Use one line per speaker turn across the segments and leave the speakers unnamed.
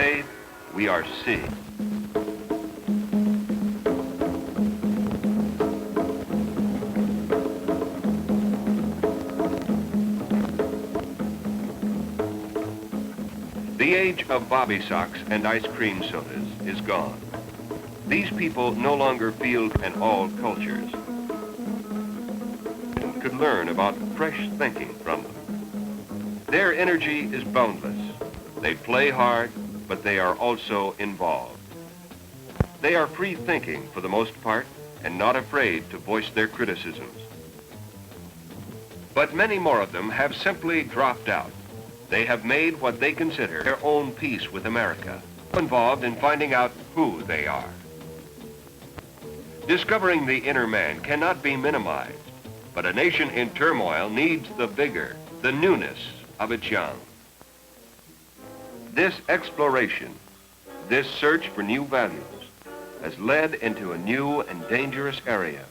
Today, we are seeing. The age of bobby socks and ice cream sodas is gone. These people no longer feel in all cultures and could learn about fresh thinking from them. Their energy is boundless. They play hard, but they are also involved. They are free thinking for the most part and not afraid to voice their criticisms. But many more of them have simply dropped out. They have made what they consider their own peace with America, involved in finding out who they are. Discovering the inner man cannot be minimized, but a nation in turmoil needs the vigor, the newness of its young. This exploration, this search for new values, has led into a new and dangerous area,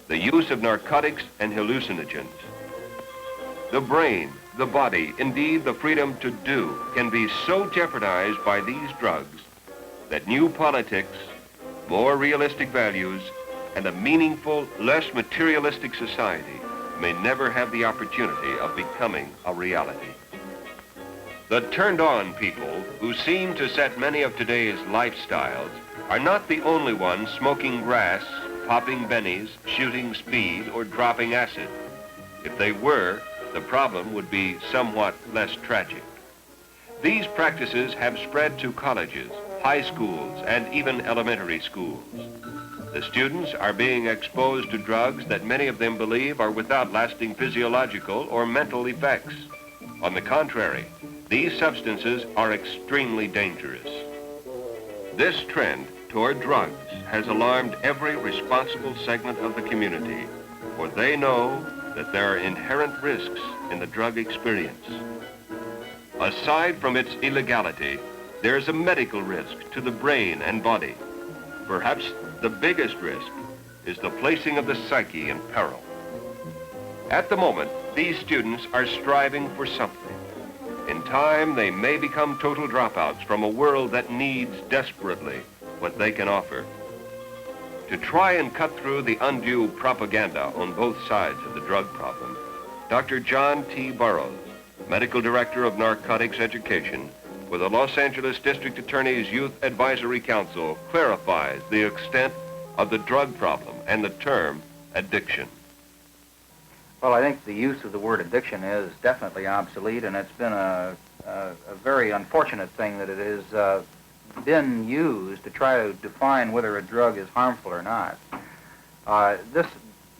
the use of narcotics and hallucinogens. The brain, the body, indeed the freedom to do, can be so jeopardized by these drugs that new politics, more realistic values, and a meaningful, less materialistic society may never have the opportunity of becoming a reality. The turned-on people who seem to set many of today's lifestyles are not the only ones smoking grass, popping bennies, shooting speed, or dropping acid. If they were, the problem would be somewhat less tragic. These practices have spread to colleges, high schools, and even elementary schools. The students are being exposed to drugs that many of them believe are without lasting physiological or mental effects. On the contrary, these substances are extremely dangerous. This trend toward drugs has alarmed every responsible segment of the community, for they know that there are inherent risks in the drug experience. Aside from its illegality, there is a medical risk to the brain and body. Perhaps the biggest risk is the placing of the psyche in peril. At the moment, these students are striving for something. In time, they may become total dropouts from a world that needs desperately what they can offer. To try and cut through the undue propaganda on both sides of the drug problem, Dr. John T. Burroughs, Medical Director of Narcotics Education with the Los Angeles District Attorney's Youth Advisory Council, clarifies the extent of the drug problem and the term addiction.
Well, I think the use of the word addiction is definitely obsolete, and it's been a very unfortunate thing that it has been used to try to define whether a drug is harmful or not. This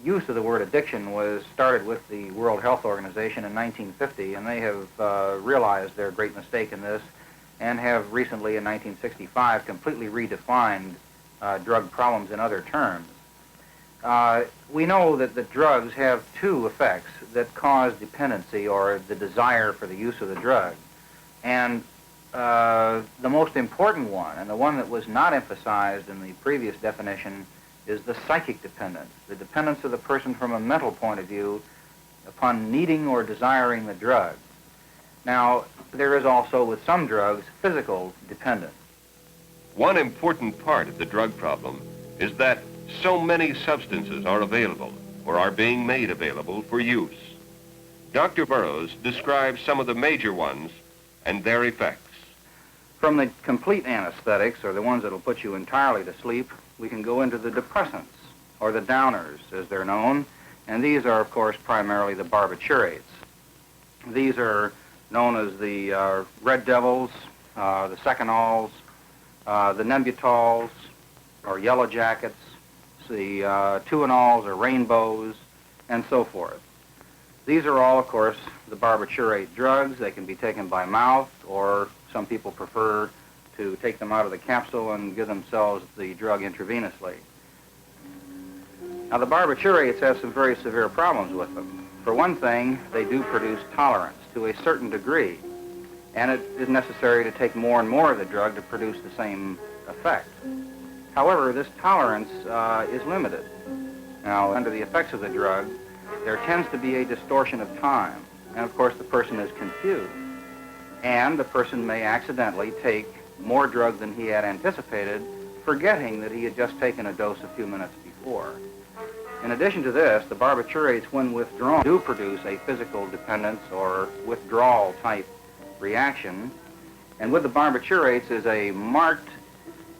use of the word addiction was started with the World Health Organization in 1950, and they have realized their great mistake in this and have recently, in 1965, completely redefined drug problems in other terms. We know that the drugs have two effects that cause dependency, or the desire for the use of the drug. And the most important one, and the one that was not emphasized in the previous definition, is the psychic dependence, the dependence of the person from a mental point of view upon needing or desiring the drug. Now, there is also, with some drugs, physical dependence.
One important part of the drug problem is that so many substances are available or are being made available for use. Dr. Burroughs describes some of the major ones and their effects.
From the complete anesthetics, or the ones that will put you entirely to sleep, we can go into the depressants, or the downers, as they're known, and these are, of course, primarily the barbiturates. These are known as the red devils, the secanols, the nembutols, or yellow jackets, the tuanols, or rainbows, and so forth. These are all, of course, the barbiturate drugs. They can be taken by mouth, or some people prefer to take them out of the capsule and give themselves the drug intravenously. Now, the barbiturates have some very severe problems with them. For one thing, they do produce tolerance to a certain degree, and it is necessary to take more and more of the drug to produce the same effect. However, this tolerance is limited. Now, under the effects of the drug, there tends to be a distortion of time, and of course the person is confused. And the person may accidentally take more drug than he had anticipated, forgetting that he had just taken a dose a few minutes before. In addition to this, the barbiturates, when withdrawn, do produce a physical dependence or withdrawal type reaction. And with the barbiturates is a marked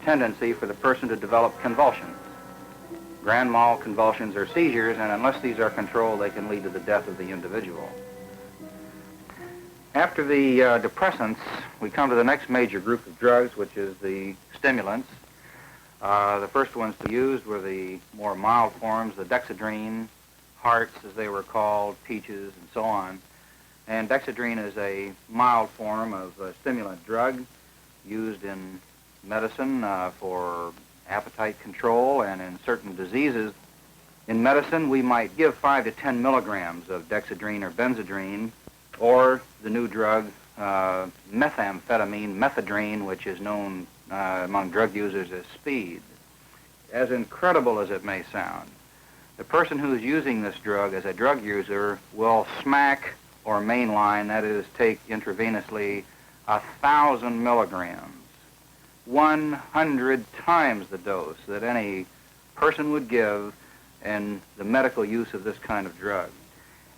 tendency for the person to develop convulsions. Grand mal convulsions or seizures, and unless these are controlled, they can lead to the death of the individual. After the depressants, we come to the next major group of drugs, which is the stimulants. The first ones to be used were the more mild forms, the dexedrine, hearts as they were called, peaches, and so on. And dexedrine is a mild form of a stimulant drug used in medicine for appetite control and in certain diseases. In medicine, we might give 5 to 10 milligrams of dexedrine or benzedrine, or the new drug methamphetamine, methadrine, which is known among drug users as speed. As incredible as it may sound, the person who's using this drug as a drug user will smack or mainline, that is, take intravenously 1,000 milligrams, 100 times the dose that any person would give in the medical use of this kind of drug.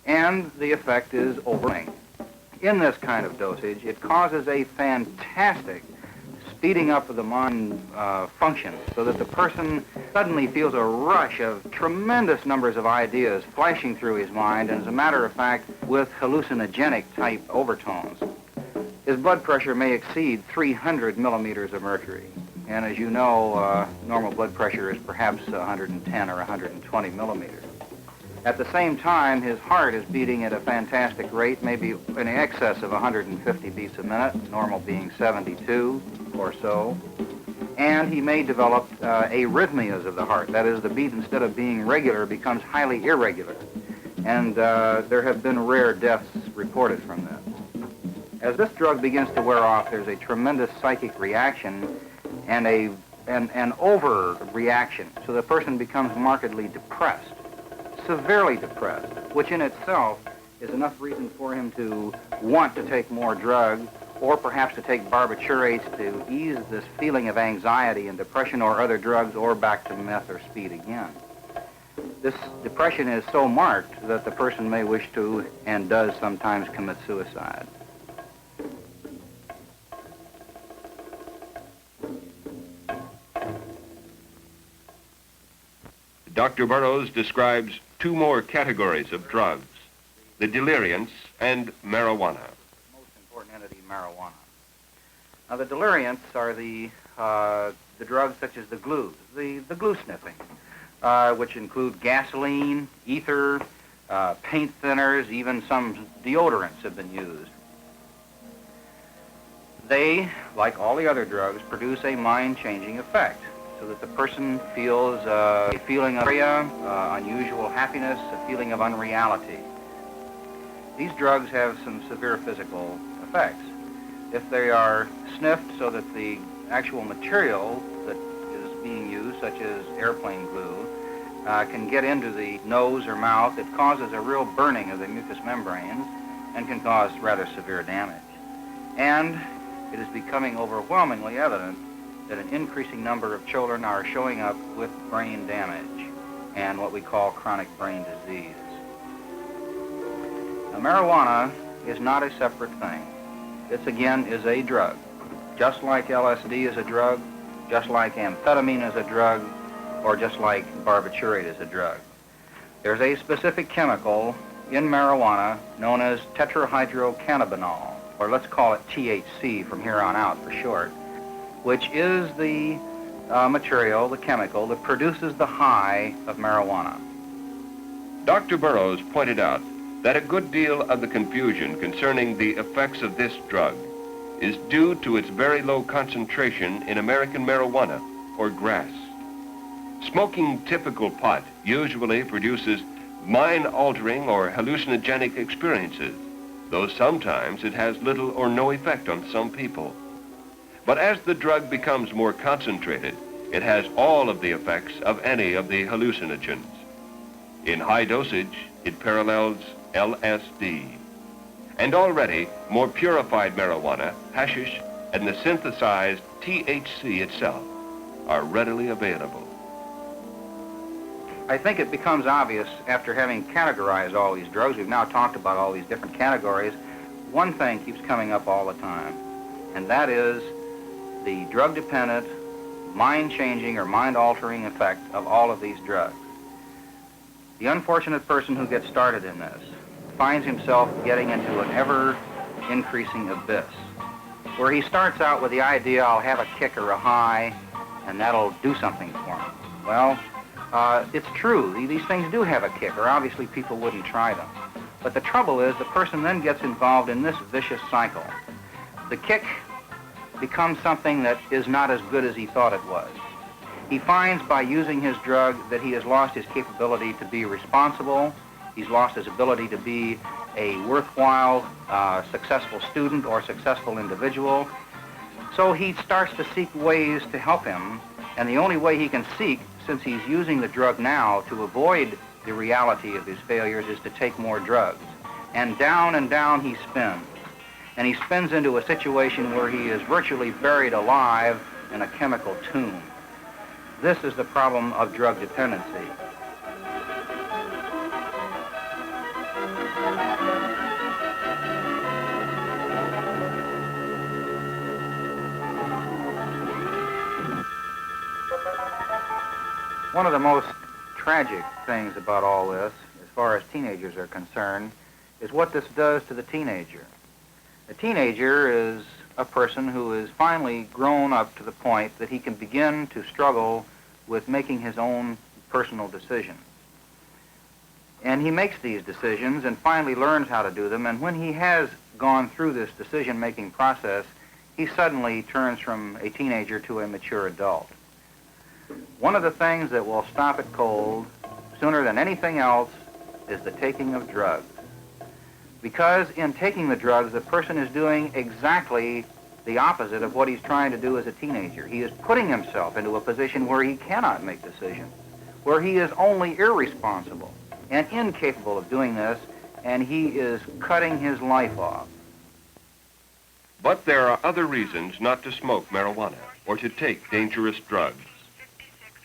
And the effect is overwhelming. In this kind of dosage, it causes a fantastic speeding up of the mind function, so that the person suddenly feels a rush of tremendous numbers of ideas flashing through his mind, and as a matter of fact, with hallucinogenic type overtones. His blood pressure may exceed 300 millimeters of mercury. And as you know, normal blood pressure is perhaps 110 or 120 millimeters. At the same time, his heart is beating at a fantastic rate, maybe in excess of 150 beats a minute, normal being 72 or so. And he may develop arrhythmias of the heart. That is, the beat, instead of being regular, becomes highly irregular. And there have been rare deaths reported from this. As this drug begins to wear off, there's a tremendous psychic reaction and an overreaction, so the person becomes markedly depressed, severely depressed, which in itself is enough reason for him to want to take more drug, or perhaps to take barbiturates to ease this feeling of anxiety and depression, or other drugs, or back to meth or speed again. This depression is so marked that the person may wish to, and does sometimes, commit suicide.
Dr. Burroughs describes 2 more categories of drugs, the deliriants and marijuana.
The most important entity, marijuana. Now, the deliriants are the drugs such as the glue, the glue sniffing, which include gasoline, ether, paint thinners, even some deodorants have been used. They, like all the other drugs, produce a mind-changing effect, so that the person feels a feeling of unusual happiness, a feeling of unreality. These drugs have some severe physical effects. If they are sniffed so that the actual material that is being used, such as airplane glue, can get into the nose or mouth, it causes a real burning of the mucous membranes and can cause rather severe damage. And it is becoming overwhelmingly evident that an increasing number of children are showing up with brain damage and what we call chronic brain disease. Now, marijuana is not a separate thing. This, again, is a drug. Just like LSD is a drug, just like amphetamine is a drug, or just like barbiturate is a drug. There's a specific chemical in marijuana known as tetrahydrocannabinol, or let's call it THC from here on out for short, which is the material, the chemical, that produces the high of marijuana.
Dr. Burroughs pointed out that a good deal of the confusion concerning the effects of this drug is due to its very low concentration in American marijuana, or grass. Smoking typical pot usually produces mind-altering or hallucinogenic experiences, though sometimes it has little or no effect on some people. But as the drug becomes more concentrated, it has all of the effects of any of the hallucinogens. In high dosage, it parallels LSD. And already, more purified marijuana, hashish, and the synthesized THC itself are readily available.
I think it becomes obvious after having categorized all these drugs, we've now talked about all these different categories, one thing keeps coming up all the time, and that is the drug-dependent, mind-changing or mind-altering effect of all of these drugs. The unfortunate person who gets started in this finds himself getting into an ever-increasing abyss, where he starts out with the idea, I'll have a kick or a high, and that'll do something for him. Well, it's true. These things do have a kick, or obviously people wouldn't try them. But the trouble is the person then gets involved in this vicious cycle. The kick becomes something that is not as good as he thought it was. He finds by using his drug that he has lost his capability to be responsible. He's lost his ability to be a worthwhile, successful student or successful individual. So he starts to seek ways to help him, and the only way he can seek, since he's using the drug now to avoid the reality of his failures, is to take more drugs. And down he spins. And he spins into a situation where he is virtually buried alive in a chemical tomb. This is the problem of drug dependency. One of the most tragic things about all this, as far as teenagers are concerned, is what this does to the teenager. A teenager is a person who is finally grown up to the point that he can begin to struggle with making his own personal decisions. And he makes these decisions and finally learns how to do them, and when he has gone through this decision-making process, he suddenly turns from a teenager to a mature adult. One of the things that will stop it cold sooner than anything else is the taking of drugs. Because in taking the drugs, the person is doing exactly the opposite of what he's trying to do as a teenager. He is putting himself into a position where he cannot make decisions, where he is only irresponsible and incapable of doing this, and he is cutting his life off.
But there are other reasons not to smoke marijuana or to take dangerous drugs.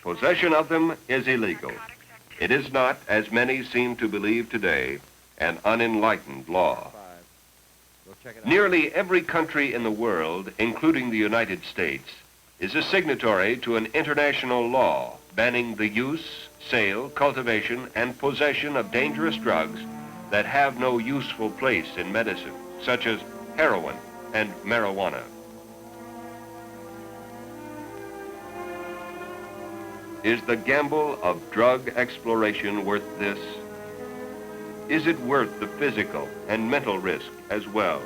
Possession of them is illegal. It is not, as many seem to believe today, an unenlightened law. Nearly every country in the world, including the United States, is a signatory to an international law banning the use, sale, cultivation, and possession of dangerous drugs that have no useful place in medicine, such as heroin and marijuana. Is the gamble of drug exploration worth this? Is it worth the physical and mental risk as well?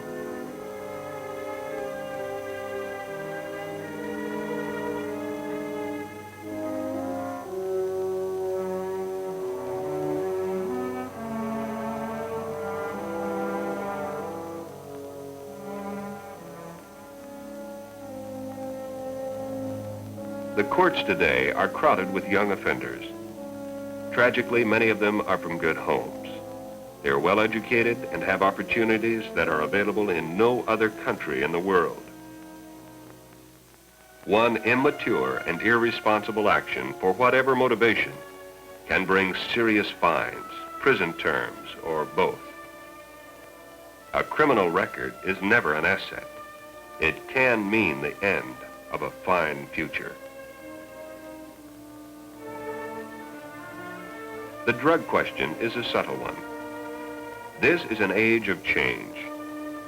The courts today are crowded with young offenders. Tragically, many of them are from good homes. They are well educated and have opportunities that are available in no other country in the world. One immature and irresponsible action, for whatever motivation, can bring serious fines, prison terms, or both. A criminal record is never an asset. It can mean the end of a fine future. The drug question is a subtle one. This is an age of change,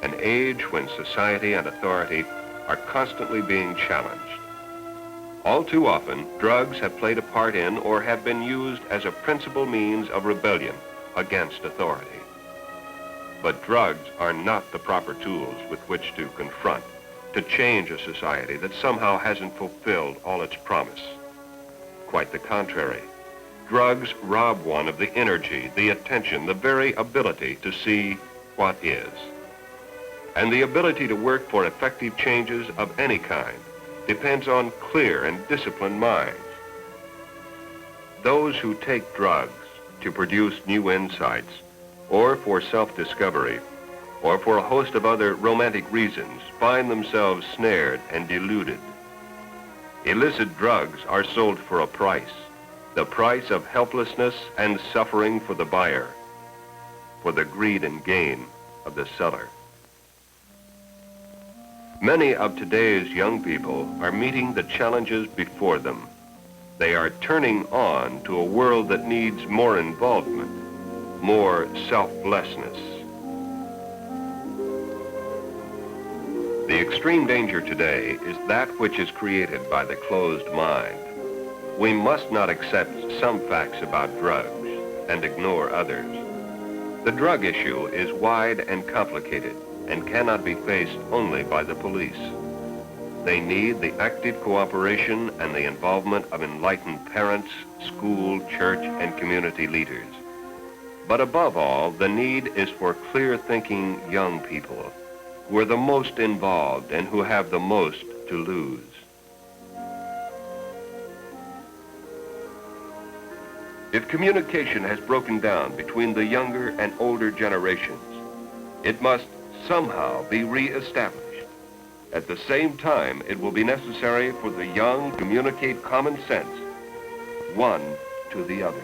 an age when society and authority are constantly being challenged. All too often, drugs have played a part in or have been used as a principal means of rebellion against authority. But drugs are not the proper tools with which to confront, to change a society that somehow hasn't fulfilled all its promise. Quite the contrary. Drugs rob one of the energy, the attention, the very ability to see what is. And the ability to work for effective changes of any kind depends on clear and disciplined minds. Those who take drugs to produce new insights or for self-discovery or for a host of other romantic reasons, find themselves snared and deluded. Illicit drugs are sold for a price, the price of helplessness and suffering for the buyer, for the greed and gain of the seller. Many of today's young people are meeting the challenges before them. They are turning on to a world that needs more involvement, more selflessness. The extreme danger today is that which is created by the closed mind. We must not accept some facts about drugs and ignore others. The drug issue is wide and complicated and cannot be faced only by the police. They need the active cooperation and the involvement of enlightened parents, school, church, and community leaders. But above all, the need is for clear-thinking young people who are the most involved and who have the most to lose. If communication has broken down between the younger and older generations, it must somehow be re-established. At the same time, it will be necessary for the young to communicate common sense, one to the other.